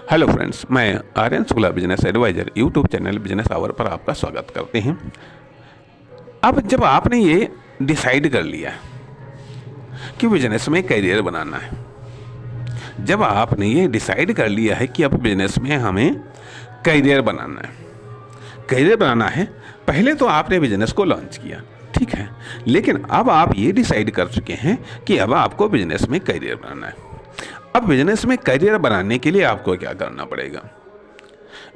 Hello friends, मैं Aryan Shukla business adviser YouTube channel business hour पर आपका स्वागत करते हैं। अब जब आपने ये डिसाइड कर लिया कि बिजनेस में करियर बनाना है, जब आपने ये डिसाइड कर लिया है कि अब बिजनेस में हमें करियर बनाना है, पहले तो आपने बिजनेस को लॉन्च किया, ठीक है, लेकिन अब आप ये डिसाइड कर चुके हैं कि अब आपको बिजनेस में करियर बनाना है। अब बिजनेस में करियर बनाने के लिए आपको क्या करना पड़ेगा?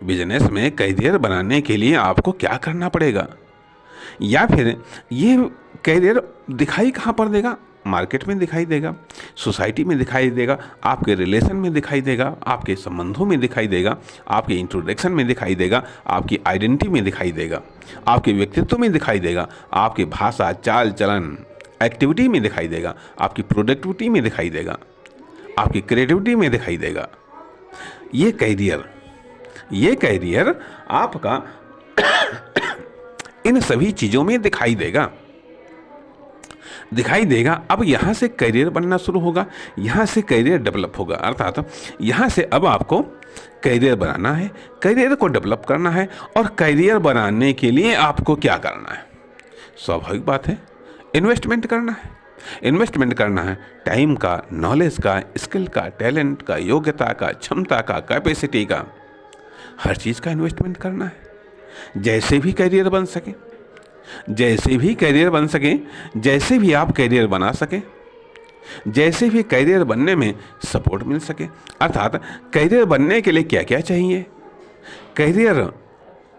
बिजनेस में करियर बनाने के लिए आपको क्या करना पड़ेगा, या फिर ये करियर दिखाई कहाँ पर देगा? मार्केट में दिखाई देगा, सोसाइटी में दिखाई देगा, आपके रिलेशन में दिखाई देगा, आपके संबंधों में दिखाई देगा, आपके इंट्रोडक्शन में दिखाई देगा, आपकी आइडेंटिटी में दिखाई देगा, आपके व्यक्तित्व में दिखाई देगा, आपकी भाषा, चाल चलन, एक्टिविटी में दिखाई देगा, आपकी प्रोडक्टिविटी में दिखाई देगा, आपकी क्रिएटिविटी में दिखाई देगा। ये करियर आपका इन सभी चीज़ों में दिखाई देगा। अब यहाँ से करियर बनना शुरू होगा, यहाँ से करियर डेवलप होगा। अर्थात यहाँ से अब आपको करियर बनाना है, करियर को डेवलप करना है। और करियर बनाने के लिए आपको क्या करना है? स्वाभाविक बात है, इन्वेस्टमेंट करना है टाइम का, नॉलेज का, स्किल का, टैलेंट का, योग्यता का, क्षमता का, कैपेसिटी का, हर चीज़ का इन्वेस्टमेंट करना है, जैसे भी करियर बन सके, जैसे भी आप करियर बना सकें, जैसे भी करियर बनने में सपोर्ट मिल सके। अर्थात करियर बनने के लिए क्या क्या चाहिए, करियर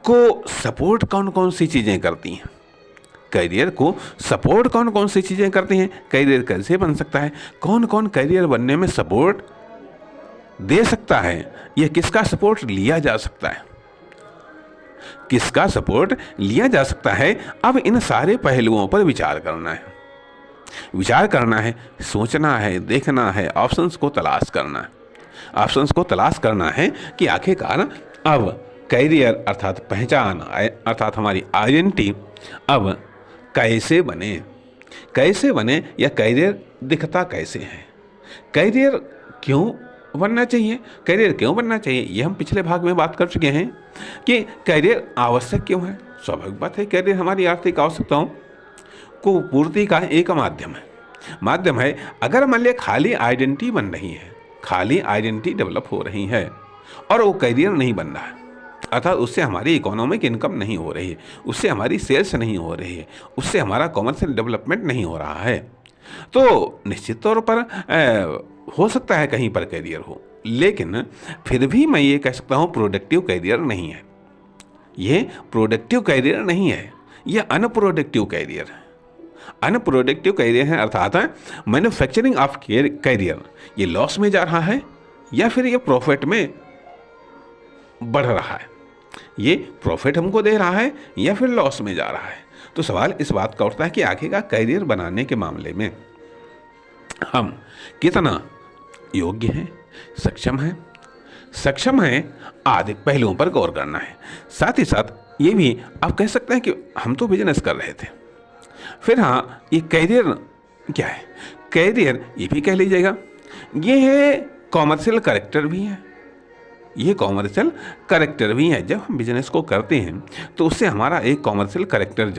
को सपोर्ट कौन कौन सी चीज़ें करती हैं, करियर कैसे बन सकता है, कौन कौन करियर बनने में सपोर्ट दे सकता है, यह किसका सपोर्ट लिया जा सकता है, अब इन सारे पहलुओं पर विचार करना है, सोचना है, देखना है, ऑप्शंस को तलाश करना है कि आखिरकार अब करियर अर्थात पहचान, अर्थात हमारी आइडेंटिटी अब कैसे बने या करियर दिखता कैसे है, करियर क्यों बनना चाहिए, ये हम पिछले भाग में बात कर चुके हैं कि करियर आवश्यक क्यों है। स्वाभाविक बात है, करियर हमारी आर्थिक आवश्यकताओं को पूर्ति का एक माध्यम है। अगर मान लिया खाली आइडेंटिटी बन रही है, खाली आइडेंटिटी डेवलप हो रही है और वो करियर नहीं बन रहा है, अर्थात उससे हमारी इकोनॉमिक इनकम नहीं हो रही है, उससे हमारी सेल्स नहीं हो रही है, उससे हमारा कॉमर्शियल डेवलपमेंट नहीं हो रहा है, तो निश्चित तौर पर हो सकता है कहीं पर करियर हो, लेकिन फिर भी मैं ये कह सकता हूँ प्रोडक्टिव करियर नहीं है। ये प्रोडक्टिव करियर नहीं है, ये अनप्रोडक्टिव करियर है। अर्थात मैन्युफैक्चरिंग ऑफ करियर, ये लॉस में जा रहा है या फिर ये प्रॉफिट में बढ़ रहा है, ये प्रॉफिट हमको दे रहा है या फिर लॉस में जा रहा है। तो सवाल इस बात का उठता है कि आखिरकार करियर बनाने के मामले में हम कितना योग्य हैं, सक्षम हैं, आदि पहलुओं पर गौर करना है। साथ ही साथ ये भी आप कह सकते हैं कि हम तो बिजनेस कर रहे थे, फिर हाँ ये करियर क्या है? करियर ये भी कह लीजिएगा, ये है कॉमर्शियल करेक्टर भी है। जब हम बिजनेस को करते हैं तो उससे हमारा एक कॉमर्शियल करेक्टर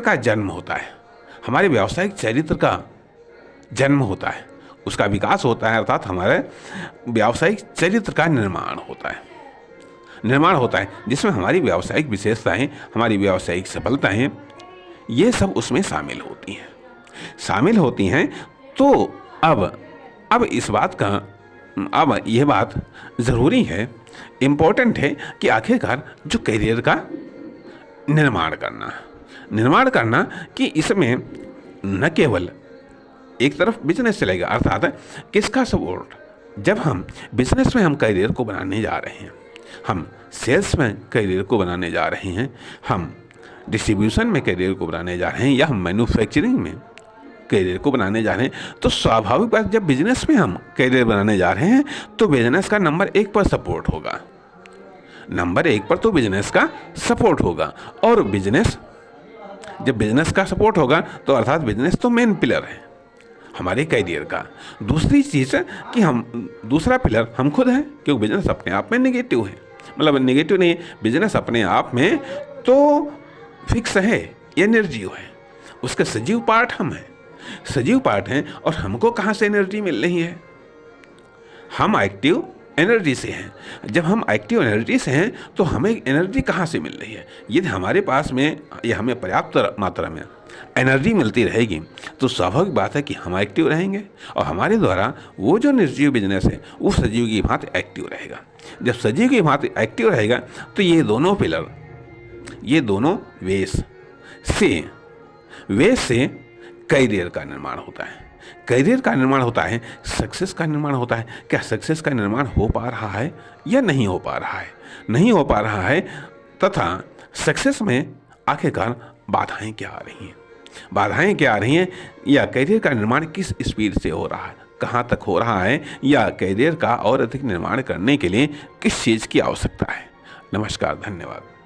का जन्म होता है, हमारे व्यावसायिक चरित्र का जन्म होता है, उसका विकास होता है, अर्थात हमारे व्यावसायिक चरित्र का निर्माण होता है, जिसमें हमारी व्यावसायिक विशेषताएं, हमारी व्यावसायिक सफलताएं, ये सब उसमें शामिल होती हैं। तो अब इस बात का, अब यह बात ज़रूरी है, इम्पोर्टेंट है कि आखिरकार जो करियर का निर्माण करना कि इसमें न केवल एक तरफ बिजनेस चलेगा, अर्थात किसका सपोर्ट, जब हम बिजनेस में हम करियर को बनाने जा रहे हैं, हम सेल्स में करियर को बनाने जा रहे हैं, हम डिस्ट्रीब्यूशन में करियर को बनाने जा रहे हैं, या हम मैन्युफैक्चरिंग में करियर को बनाने जा रहे हैं, तो स्वाभाविक बात, जब बिजनेस में हम करियर बनाने जा रहे हैं तो बिजनेस का नंबर 1 पर सपोर्ट होगा। और बिजनेस, जब बिजनेस का सपोर्ट होगा तो अर्थात बिजनेस तो मेन पिलर है, हमारे करियर का। दूसरी चीज़ कि हम, दूसरा पिलर हम खुद हैं, क्योंकि बिजनेस अपने आप में नेगेटिव है, मतलब नेगेटिव नहीं, बिजनेस अपने आप में तो फिक्स है, ये निर्जीव है। उसका सजीव पार्ट हम हैं, सजीव पार्ट हैं। और हमको कहाँ से एनर्जी मिल रही है? हम एक्टिव एनर्जी से हैं। जब हम एक्टिव एनर्जी से हैं तो हमें एनर्जी कहाँ से मिल रही है? यदि हमारे पास में या हमें पर्याप्त मात्रा में एनर्जी मिलती रहेगी तो स्वाभाविक बात है कि हम एक्टिव रहेंगे और हमारे द्वारा वो जो निर्जीव बिजनेस है वो सजीव की भांति एक्टिव रहेगा। जब सजीव की भांति एक्टिव रहेगा तो ये दोनों पिलर, ये दोनों वेस से करियर का निर्माण होता है। करियर का निर्माण होता है, सक्सेस का निर्माण होता है। क्या सक्सेस का निर्माण हो पा रहा है या नहीं हो पा रहा है? नहीं हो पा रहा है, तथा सक्सेस में आखिरकार बाधाएं क्या आ रही हैं? बाधाएं क्या आ रही हैं, या करियर का निर्माण किस स्पीड से हो रहा है, कहाँ तक हो रहा है, या करियर का और अधिक निर्माण करने के लिए किस चीज़ की आवश्यकता है? नमस्कार, धन्यवाद।